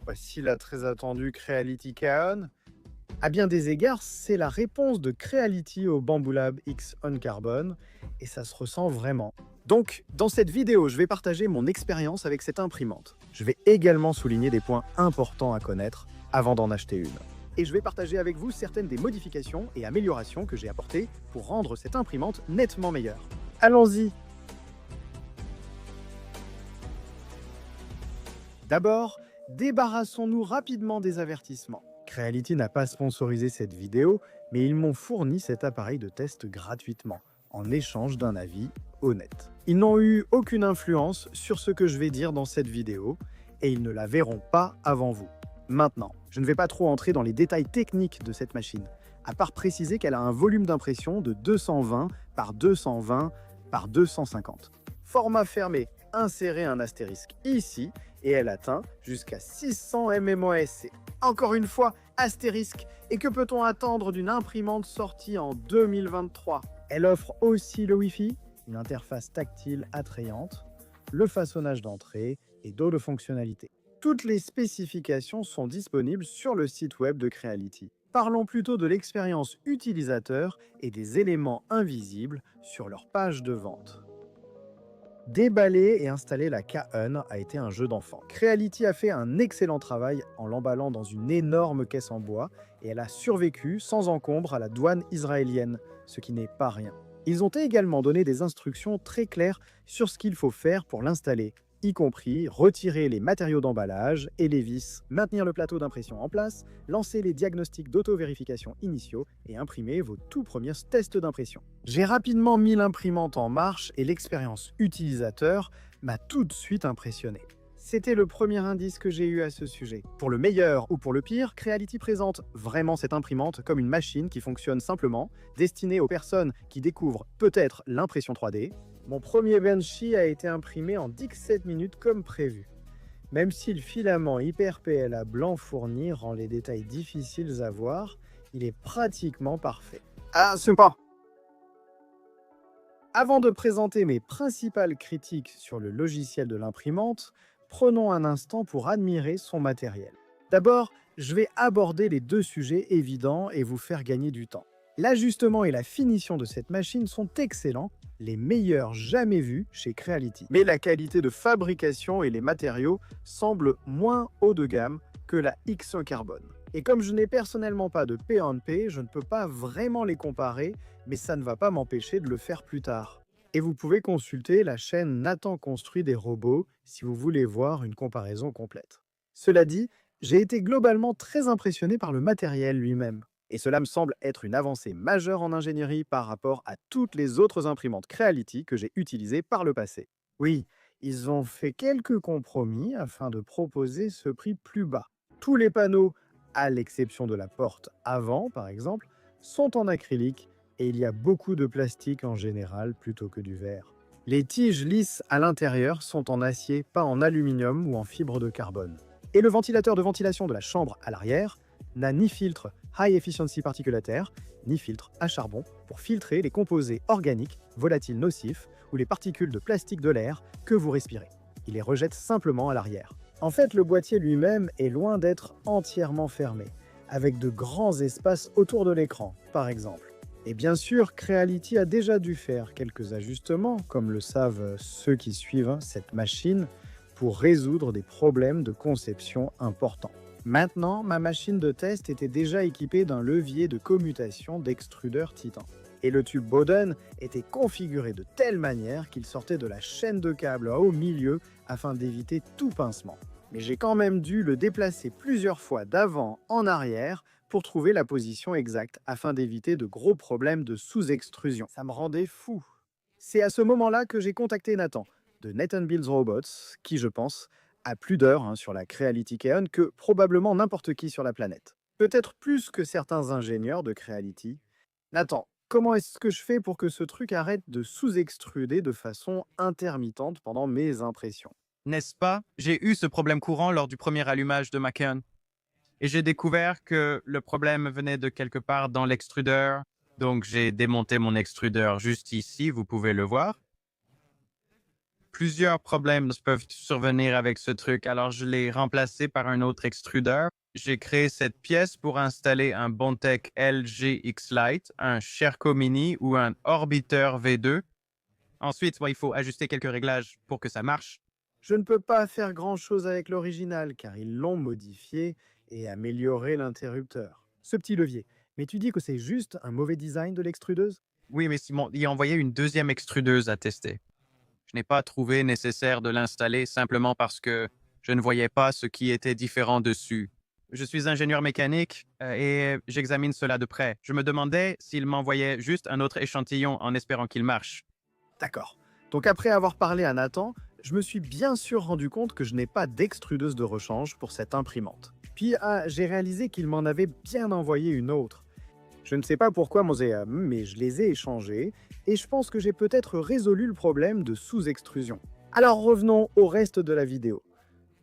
Voici la très attendue Creality Kaon. À bien des égards, c'est la réponse de Creality au Bambu Lab X On Carbon, et ça se ressent vraiment. Donc, dans cette vidéo, je vais partager mon expérience avec cette imprimante. Je vais également souligner des points importants à connaître avant d'en acheter une. Et je vais partager avec vous certaines des modifications et améliorations que j'ai apportées pour rendre cette imprimante nettement meilleure. Allons-y! D'abord, débarrassons-nous rapidement des avertissements. Creality n'a pas sponsorisé cette vidéo, mais ils m'ont fourni cet appareil de test gratuitement, en échange d'un avis honnête. Ils n'ont eu aucune influence sur ce que je vais dire dans cette vidéo, et ils ne la verront pas avant vous. Maintenant, je ne vais pas trop entrer dans les détails techniques de cette machine, à part préciser qu'elle a un volume d'impression de 220 par 220 par 250. Format fermé, insérez un astérisque ici, et elle atteint jusqu'à 600 mmOS. Encore une fois, astérisque. Et que peut-on attendre d'une imprimante sortie en 2023? Elle offre aussi le Wi-Fi, une interface tactile attrayante, le façonnage d'entrée et d'autres fonctionnalités. Toutes les spécifications sont disponibles sur le site web de Creality. Parlons plutôt de l'expérience utilisateur et des éléments invisibles sur leur page de vente. Déballer et installer la Kaon a été un jeu d'enfant. Creality a fait un excellent travail en l'emballant dans une énorme caisse en bois et elle a survécu sans encombre à la douane israélienne, ce qui n'est pas rien. Ils ont également donné des instructions très claires sur ce qu'il faut faire pour l'installer, y compris retirer les matériaux d'emballage et les vis, maintenir le plateau d'impression en place, lancer les diagnostics d'auto-vérification initiaux et imprimer vos tout premiers tests d'impression. J'ai rapidement mis l'imprimante en marche et l'expérience utilisateur m'a tout de suite impressionné. C'était le premier indice que j'ai eu à ce sujet. Pour le meilleur ou pour le pire, Creality présente vraiment cette imprimante comme une machine qui fonctionne simplement, destinée aux personnes qui découvrent peut-être l'impression 3D. Mon premier Benchy a été imprimé en 17 minutes comme prévu. Même si le filament Hyper PLA blanc fourni rend les détails difficiles à voir, il est pratiquement parfait. Ah, sympa! Avant de présenter mes principales critiques sur le logiciel de l'imprimante, prenons un instant pour admirer son matériel. D'abord, je vais aborder les deux sujets évidents et vous faire gagner du temps. L'ajustement et la finition de cette machine sont excellents, les meilleurs jamais vus chez Creality. Mais la qualité de fabrication et les matériaux semblent moins haut de gamme que la X1 Carbone. Et comme je n'ai personnellement pas de P1P, je ne peux pas vraiment les comparer, mais ça ne va pas m'empêcher de le faire plus tard. Et vous pouvez consulter la chaîne Nathan Construit des robots si vous voulez voir une comparaison complète. Cela dit, j'ai été globalement très impressionné par le matériel lui-même. Et cela me semble être une avancée majeure en ingénierie par rapport à toutes les autres imprimantes Creality que j'ai utilisées par le passé. Oui, ils ont fait quelques compromis afin de proposer ce prix plus bas. Tous les panneaux, à l'exception de la porte avant par exemple, sont en acrylique et il y a beaucoup de plastique en général plutôt que du verre. Les tiges lisses à l'intérieur sont en acier, pas en aluminium ou en fibre de carbone. Et le ventilateur de ventilation de la chambre à l'arrière n'a ni filtre High Efficiency Particulataire, ni filtre à charbon pour filtrer les composés organiques, volatiles nocifs ou les particules de plastique de l'air que vous respirez. Il les rejette simplement à l'arrière. En fait, le boîtier lui-même est loin d'être entièrement fermé, avec de grands espaces autour de l'écran, par exemple. Et bien sûr, Creality a déjà dû faire quelques ajustements, comme le savent ceux qui suivent cette machine, pour résoudre des problèmes de conception importants. Maintenant, ma machine de test était déjà équipée d'un levier de commutation d'extrudeur Titan. Et le tube Bowden était configuré de telle manière qu'il sortait de la chaîne de câbles au milieu afin d'éviter tout pincement. Mais j'ai quand même dû le déplacer plusieurs fois d'avant en arrière pour trouver la position exacte afin d'éviter de gros problèmes de sous-extrusion. Ça me rendait fou. C'est à ce moment-là que j'ai contacté Nathan, de Nathan Builds Robots, qui, je pense, a plus d'heures sur la Creality Kaon que probablement n'importe qui sur la planète. Peut-être plus que certains ingénieurs de Creality. Nathan, comment est-ce que je fais pour que ce truc arrête de sous-extruder de façon intermittente pendant mes impressions? N'est-ce pas? J'ai eu ce problème courant lors du premier allumage de ma Canon. Et j'ai découvert que le problème venait de quelque part dans l'extrudeur. Donc j'ai démonté mon extrudeur juste ici, vous pouvez le voir. Plusieurs problèmes peuvent survenir avec ce truc, alors je l'ai remplacé par un autre extrudeur. J'ai créé cette pièce pour installer un Bondtech LG X-Lite, un Sherco Mini ou un Orbiteur V2. Ensuite, il faut ajuster quelques réglages pour que ça marche. Je ne peux pas faire grand-chose avec l'original car ils l'ont modifié et amélioré l'interrupteur. Ce petit levier. Mais tu dis que c'est juste un mauvais design de l'extrudeuse? Oui, mais Simon, il a envoyé une deuxième extrudeuse à tester. Je n'ai pas trouvé nécessaire de l'installer simplement parce que je ne voyais pas ce qui était différent dessus. Je suis ingénieur mécanique et j'examine cela de près. Je me demandais s'il m'envoyait juste un autre échantillon en espérant qu'il marche. D'accord. Donc après avoir parlé à Nathan, je me suis bien sûr rendu compte que je n'ai pas d'extrudeuse de rechange pour cette imprimante. Puis j'ai réalisé qu'il m'en avait bien envoyé une autre. Je ne sais pas pourquoi Moséum, mais je les ai échangés et je pense que j'ai peut-être résolu le problème de sous-extrusion. Alors revenons au reste de la vidéo.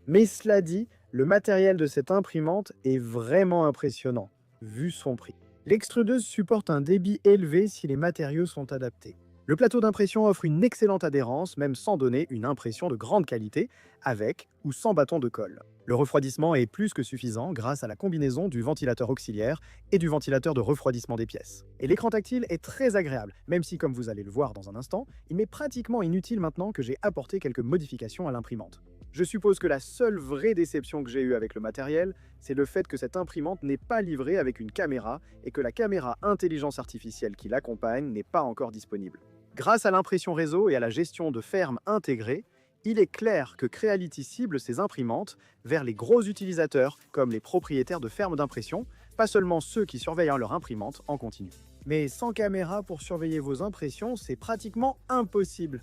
Mais cela dit, le matériel de cette imprimante est vraiment impressionnant, vu son prix. L'extrudeuse supporte un débit élevé si les matériaux sont adaptés. Le plateau d'impression offre une excellente adhérence, même sans donner une impression de grande qualité, avec ou sans bâton de colle. Le refroidissement est plus que suffisant grâce à la combinaison du ventilateur auxiliaire et du ventilateur de refroidissement des pièces. Et l'écran tactile est très agréable, même si, comme vous allez le voir dans un instant, il m'est pratiquement inutile maintenant que j'ai apporté quelques modifications à l'imprimante. Je suppose que la seule vraie déception que j'ai eue avec le matériel, c'est le fait que cette imprimante n'est pas livrée avec une caméra et que la caméra intelligence artificielle qui l'accompagne n'est pas encore disponible. Grâce à l'impression réseau et à la gestion de fermes intégrées, il est clair que Creality cible ses imprimantes vers les gros utilisateurs comme les propriétaires de fermes d'impression, pas seulement ceux qui surveillent leur imprimante en continu. Mais sans caméra pour surveiller vos impressions, c'est pratiquement impossible.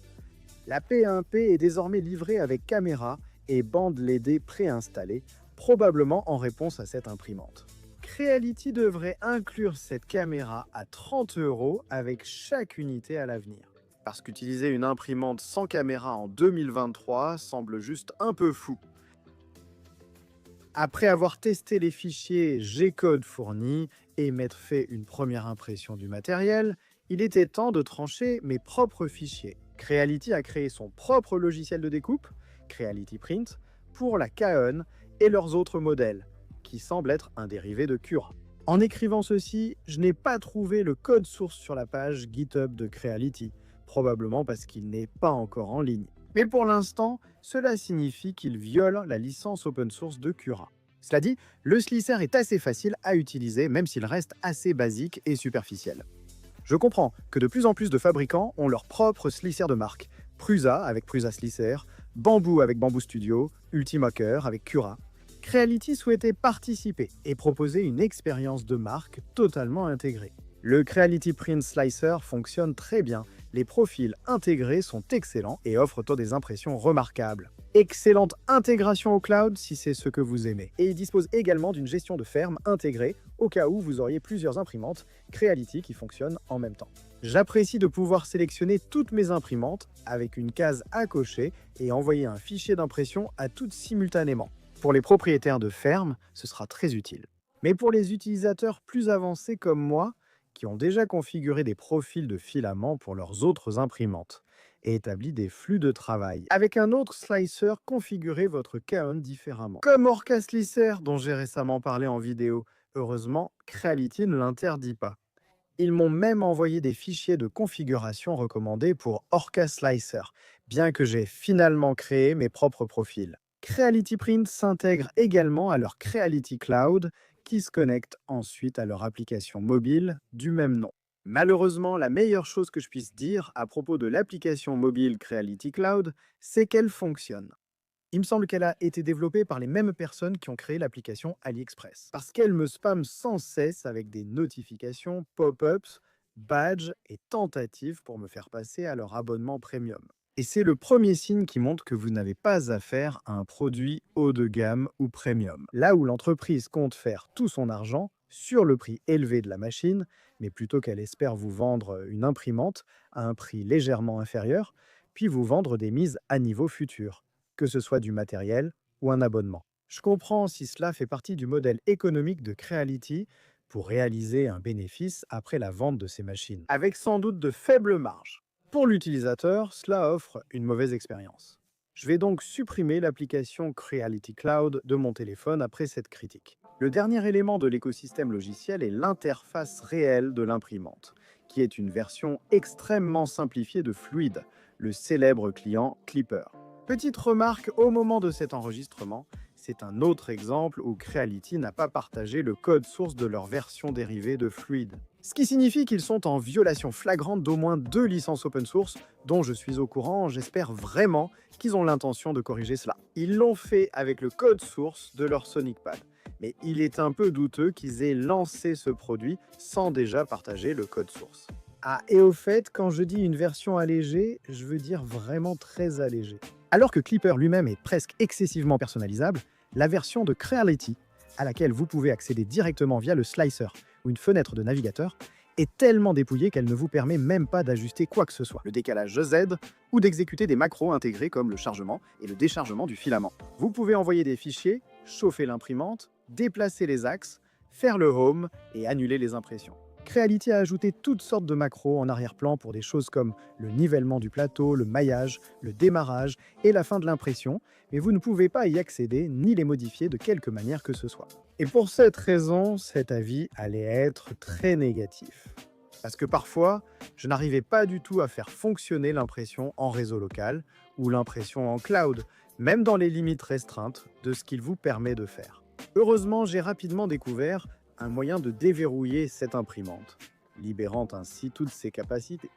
La P1P est désormais livrée avec caméra et bande LED préinstallée, probablement en réponse à cette imprimante. Creality devrait inclure cette caméra à 30 € avec chaque unité à l'avenir. Parce qu'utiliser une imprimante sans caméra en 2023 semble juste un peu fou. Après avoir testé les fichiers G-code fournis et m'être fait une première impression du matériel, il était temps de trancher mes propres fichiers. Creality a créé son propre logiciel de découpe, Creality Print, pour la Kaon et leurs autres modèles, qui semblent être un dérivé de Cura. En écrivant ceci, je n'ai pas trouvé le code source sur la page GitHub de Creality, probablement parce qu'il n'est pas encore en ligne. Mais pour l'instant, cela signifie qu'il viole la licence open source de Cura. Cela dit, le slicer est assez facile à utiliser, même s'il reste assez basique et superficiel. Je comprends que de plus en plus de fabricants ont leur propre slicer de marque. Prusa avec Prusa Slicer, Bamboo avec Bamboo Studio, Ultimaker avec Cura. Creality souhaitait participer et proposer une expérience de marque totalement intégrée. Le Creality Print Slicer fonctionne très bien, les profils intégrés sont excellents et offrent des impressions remarquables. Excellente intégration au cloud si c'est ce que vous aimez. Et il dispose également d'une gestion de ferme intégrée au cas où vous auriez plusieurs imprimantes Creality qui fonctionnent en même temps. J'apprécie de pouvoir sélectionner toutes mes imprimantes avec une case à cocher et envoyer un fichier d'impression à toutes simultanément. Pour les propriétaires de fermes, ce sera très utile. Mais pour les utilisateurs plus avancés comme moi, qui ont déjà configuré des profils de filaments pour leurs autres imprimantes et établi des flux de travail. Avec un autre slicer, configurez votre Kaon différemment. Comme Orca Slicer, dont j'ai récemment parlé en vidéo. Heureusement, Creality ne l'interdit pas. Ils m'ont même envoyé des fichiers de configuration recommandés pour Orca Slicer, bien que j'ai finalement créé mes propres profils. Creality Print s'intègre également à leur Creality Cloud, qui se connecte ensuite à leur application mobile du même nom. Malheureusement, la meilleure chose que je puisse dire à propos de l'application mobile Creality Cloud, c'est qu'elle fonctionne. Il me semble qu'elle a été développée par les mêmes personnes qui ont créé l'application AliExpress. Parce qu'elle me spamme sans cesse avec des notifications, pop-ups, badges et tentatives pour me faire passer à leur abonnement premium. Et c'est le premier signe qui montre que vous n'avez pas affaire à un produit haut de gamme ou premium. Là où l'entreprise compte faire tout son argent sur le prix élevé de la machine, mais plutôt qu'elle espère vous vendre une imprimante à un prix légèrement inférieur, puis vous vendre des mises à niveau futur, que ce soit du matériel ou un abonnement. Je comprends si cela fait partie du modèle économique de Creality pour réaliser un bénéfice après la vente de ces machines, avec sans doute de faibles marges. Pour l'utilisateur, cela offre une mauvaise expérience. Je vais donc supprimer l'application Creality Cloud de mon téléphone après cette critique. Le dernier élément de l'écosystème logiciel est l'interface réelle de l'imprimante, qui est une version extrêmement simplifiée de Fluid, le célèbre client Clipper. Petite remarque au moment de cet enregistrement, c'est un autre exemple où Creality n'a pas partagé le code source de leur version dérivée de Fluid. Ce qui signifie qu'ils sont en violation flagrante d'au moins 2 licences open source dont je suis au courant. J'espère vraiment qu'ils ont l'intention de corriger cela. Ils l'ont fait avec le code source de leur SonicPad. Mais il est un peu douteux qu'ils aient lancé ce produit sans déjà partager le code source. Ah, et au fait, quand je dis une version allégée, je veux dire vraiment très allégée. Alors que Clipper lui-même est presque excessivement personnalisable, la version de Creality, à laquelle vous pouvez accéder directement via le slicer ou une fenêtre de navigateur, est tellement dépouillée qu'elle ne vous permet même pas d'ajuster quoi que ce soit, le décalage Z ou d'exécuter des macros intégrés comme le chargement et le déchargement du filament. Vous pouvez envoyer des fichiers, chauffer l'imprimante, déplacer les axes, faire le home et annuler les impressions. Creality a ajouté toutes sortes de macros en arrière-plan pour des choses comme le nivellement du plateau, le maillage, le démarrage et la fin de l'impression, mais vous ne pouvez pas y accéder ni les modifier de quelque manière que ce soit. Et pour cette raison, cet avis allait être très négatif. Parce que parfois, je n'arrivais pas du tout à faire fonctionner l'impression en réseau local ou l'impression en cloud, même dans les limites restreintes de ce qu'il vous permet de faire. Heureusement, j'ai rapidement découvert un moyen de déverrouiller cette imprimante, libérant ainsi toutes ses capacités.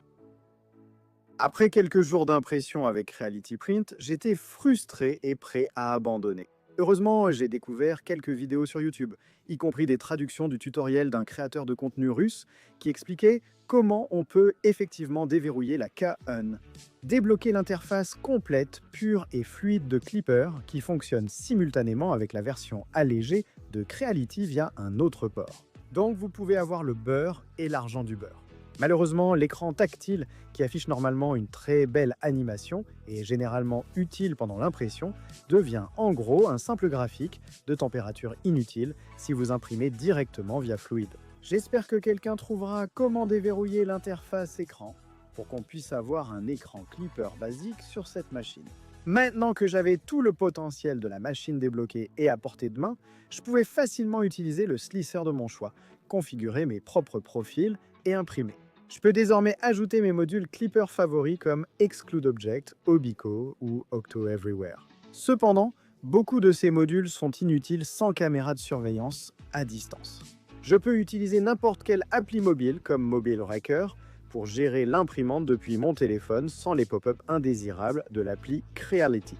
Après quelques jours d'impression avec Reality Print, j'étais frustré et prêt à abandonner. Heureusement, j'ai découvert quelques vidéos sur YouTube, y compris des traductions du tutoriel d'un créateur de contenu russe qui expliquait comment on peut effectivement déverrouiller la K-Un. Débloquer l'interface complète, pure et fluide de Clipper qui fonctionne simultanément avec la version allégée de Creality via un autre port. Donc vous pouvez avoir le beurre et l'argent du beurre. Malheureusement, l'écran tactile, qui affiche normalement une très belle animation et est généralement utile pendant l'impression, devient en gros un simple graphique de température inutile si vous imprimez directement via Fluid. J'espère que quelqu'un trouvera comment déverrouiller l'interface écran pour qu'on puisse avoir un écran Clipper basique sur cette machine. Maintenant que j'avais tout le potentiel de la machine débloqué et à portée de main, je pouvais facilement utiliser le slicer de mon choix, configurer mes propres profils et imprimer. Je peux désormais ajouter mes modules Clipper favoris comme Exclude Object, Obico ou Octo Everywhere. Cependant, beaucoup de ces modules sont inutiles sans caméra de surveillance à distance. Je peux utiliser n'importe quelle appli mobile comme Mobile Racker pour gérer l'imprimante depuis mon téléphone sans les pop-up indésirables de l'appli Creality.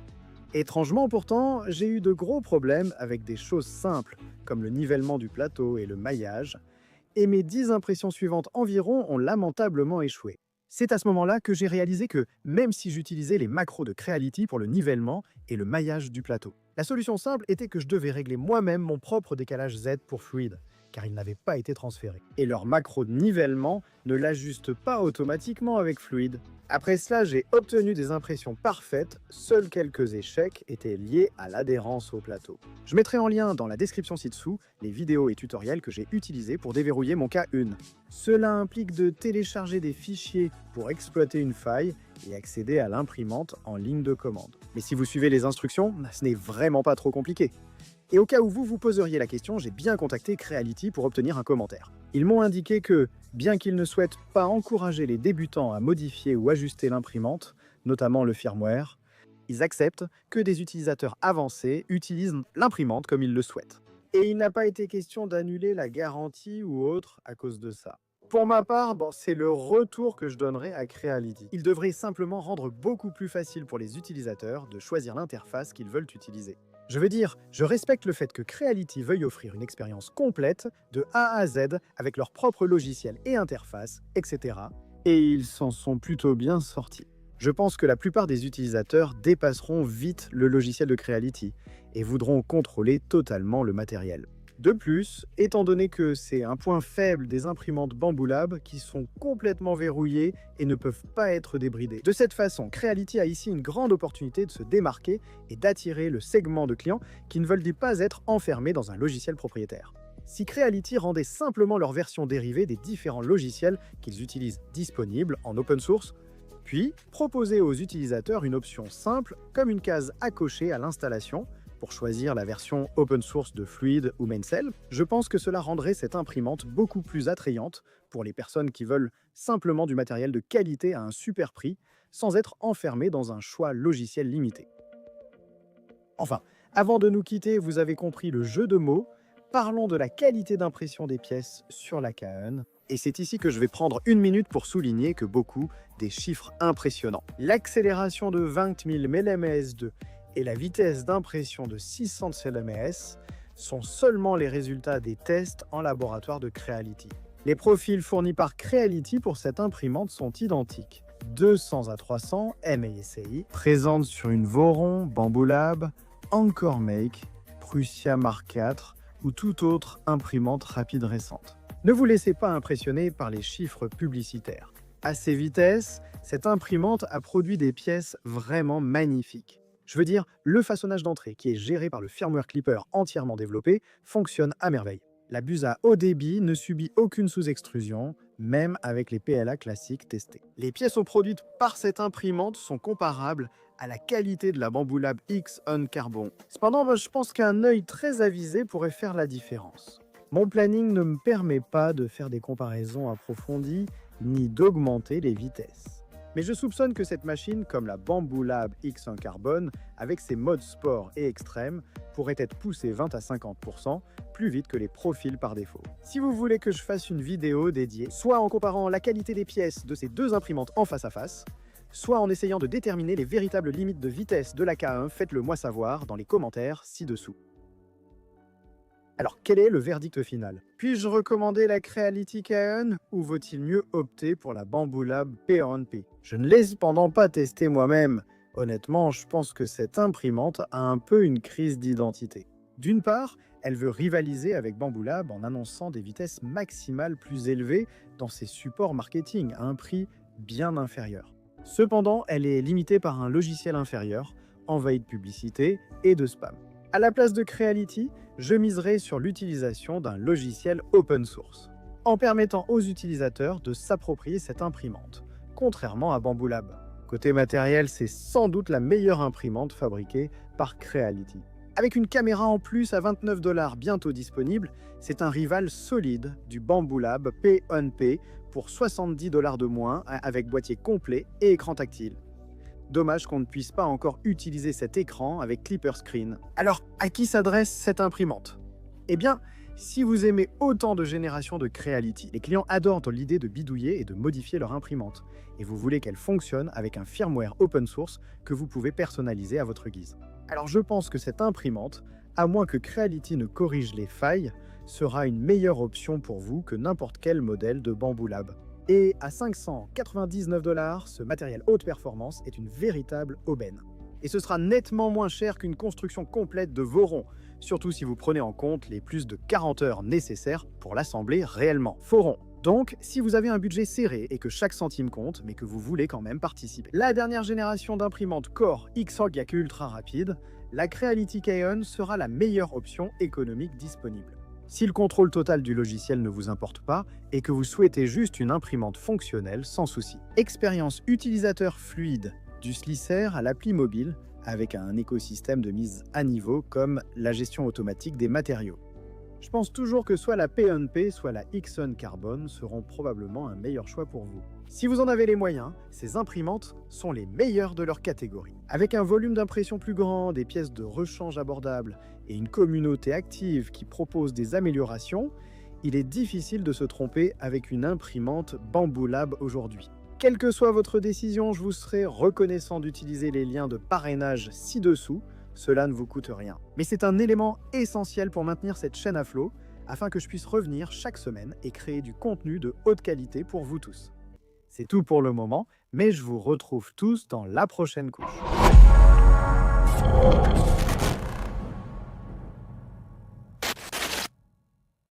Étrangement pourtant, j'ai eu de gros problèmes avec des choses simples comme le nivellement du plateau et le maillage, et mes 10 impressions suivantes environ ont lamentablement échoué. C'est à ce moment-là que j'ai réalisé que, même si j'utilisais les macros de Creality pour le nivellement et le maillage du plateau, la solution simple était que je devais régler moi-même mon propre décalage Z pour Fluid, car il n'avait pas été transféré. Et leur macro de nivellement ne l'ajuste pas automatiquement avec Fluid. Après cela, j'ai obtenu des impressions parfaites, seuls quelques échecs étaient liés à l'adhérence au plateau. Je mettrai en lien dans la description ci-dessous les vidéos et tutoriels que j'ai utilisés pour déverrouiller mon K-Un. Cela implique de télécharger des fichiers pour exploiter une faille et accéder à l'imprimante en ligne de commande. Mais si vous suivez les instructions, ce n'est vraiment pas trop compliqué. Et au cas où vous vous poseriez la question, j'ai bien contacté Creality pour obtenir un commentaire. Ils m'ont indiqué que, bien qu'ils ne souhaitent pas encourager les débutants à modifier ou ajuster l'imprimante, notamment le firmware, ils acceptent que des utilisateurs avancés utilisent l'imprimante comme ils le souhaitent. Et il n'a pas été question d'annuler la garantie ou autre à cause de ça. Pour ma part, c'est le retour que je donnerai à Creality. Il devrait simplement rendre beaucoup plus facile pour les utilisateurs de choisir l'interface qu'ils veulent utiliser. Je veux dire, je respecte le fait que Creality veuille offrir une expérience complète de A à Z avec leur propre logiciel et interface, etc. Et ils s'en sont plutôt bien sortis. Je pense que la plupart des utilisateurs dépasseront vite le logiciel de Creality et voudront contrôler totalement le matériel. De plus, étant donné que c'est un point faible des imprimantes Bambu Lab qui sont complètement verrouillées et ne peuvent pas être débridées. De cette façon, Creality a ici une grande opportunité de se démarquer et d'attirer le segment de clients qui ne veulent pas être enfermés dans un logiciel propriétaire. Si Creality rendait simplement leur version dérivée des différents logiciels qu'ils utilisent disponibles en open source, Puis, proposez aux utilisateurs une option simple comme une case à cocher à l'installation pour choisir la version open source de Fluid ou Mainsail. Je pense que cela rendrait cette imprimante beaucoup plus attrayante pour les personnes qui veulent simplement du matériel de qualité à un super prix, sans être enfermées dans un choix logiciel limité. Enfin, avant de nous quitter, vous avez compris le jeu de mots. Parlons de la qualité d'impression des pièces sur la Kaon. Et c'est ici que je vais prendre une minute pour souligner que beaucoup des chiffres impressionnants. L'accélération de 20 000 ms2 et la vitesse d'impression de 600 ms sont seulement les résultats des tests en laboratoire de Creality. Les profils fournis par Creality pour cette imprimante sont identiques. 200 à 300 MASI, présente sur une Voron, Bambu Lab, Anchor Make, Prusia Mark IV ou toute autre imprimante rapide récente. Ne vous laissez pas impressionner par les chiffres publicitaires. À ces vitesses, cette imprimante a produit des pièces vraiment magnifiques. Je veux dire, le façonnage d'entrée, qui est géré par le firmware Clipper entièrement développé, fonctionne à merveille. La buse à haut débit ne subit aucune sous-extrusion, même avec les PLA classiques testés. Les pièces produites par cette imprimante sont comparables à la qualité de la Bambu Lab X On Carbon. Cependant, je pense qu'un œil très avisé pourrait faire la différence. Mon planning ne me permet pas de faire des comparaisons approfondies ni d'augmenter les vitesses. Mais je soupçonne que cette machine, comme la Bambu Lab X en carbone, avec ses modes sport et extrême, pourrait être poussée 20 à 50% plus vite que les profils par défaut. Si vous voulez que je fasse une vidéo dédiée, soit en comparant la qualité des pièces de ces deux imprimantes en face à face, soit en essayant de déterminer les véritables limites de vitesse de la K1, faites-le moi savoir dans les commentaires ci-dessous. Alors, quel est le verdict final? Puis-je recommander la Creality K1 ou vaut-il mieux opter pour la Bambu Lab P1P? Je ne l'ai cependant pas testé moi-même. Honnêtement, je pense que cette imprimante a un peu une crise d'identité. D'une part, elle veut rivaliser avec Bambu Lab en annonçant des vitesses maximales plus élevées dans ses supports marketing à un prix bien inférieur. Cependant, elle est limitée par un logiciel inférieur, envahi de publicité et de spam. À la place de Creality, je miserai sur l'utilisation d'un logiciel open source, en permettant aux utilisateurs de s'approprier cette imprimante, contrairement à Bambu Lab. Côté matériel, c'est sans doute la meilleure imprimante fabriquée par Creality. Avec une caméra en plus à 29 $ bientôt disponible, c'est un rival solide du Bambu Lab P1P pour 70 $ de moins, avec boîtier complet et écran tactile. Dommage qu'on ne puisse pas encore utiliser cet écran avec Clipper Screen. Alors, à qui s'adresse cette imprimante? Eh bien, si vous aimez autant de générations de Creality, les clients adorent l'idée de bidouiller et de modifier leur imprimante, et vous voulez qu'elle fonctionne avec un firmware open source que vous pouvez personnaliser à votre guise. Alors je pense que cette imprimante, à moins que Creality ne corrige les failles, sera une meilleure option pour vous que n'importe quel modèle de Bambu Lab. Et à 599 $, ce matériel haute performance est une véritable aubaine. Et ce sera nettement moins cher qu'une construction complète de Voron, surtout si vous prenez en compte les plus de 40 heures nécessaires pour l'assembler réellement. Voron. Donc, si vous avez un budget serré et que chaque centime compte, mais que vous voulez quand même participer. La dernière génération d'imprimantes Core X-Org ultra rapide, la Creality K1 sera la meilleure option économique disponible. Si le contrôle total du logiciel ne vous importe pas et que vous souhaitez juste une imprimante fonctionnelle, sans souci. Expérience utilisateur fluide, du slicer à l'appli mobile, avec un écosystème de mise à niveau comme la gestion automatique des matériaux. Je pense toujours que soit la P1P, soit la X-On Carbone seront probablement un meilleur choix pour vous. Si vous en avez les moyens, ces imprimantes sont les meilleures de leur catégorie. Avec un volume d'impression plus grand, des pièces de rechange abordables et une communauté active qui propose des améliorations, il est difficile de se tromper avec une imprimante Bambu Lab aujourd'hui. Quelle que soit votre décision, je vous serai reconnaissant d'utiliser les liens de parrainage ci-dessous. Cela ne vous coûte rien. Mais c'est un élément essentiel pour maintenir cette chaîne à flot, afin que je puisse revenir chaque semaine et créer du contenu de haute qualité pour vous tous. C'est tout pour le moment, mais je vous retrouve tous dans la prochaine couche.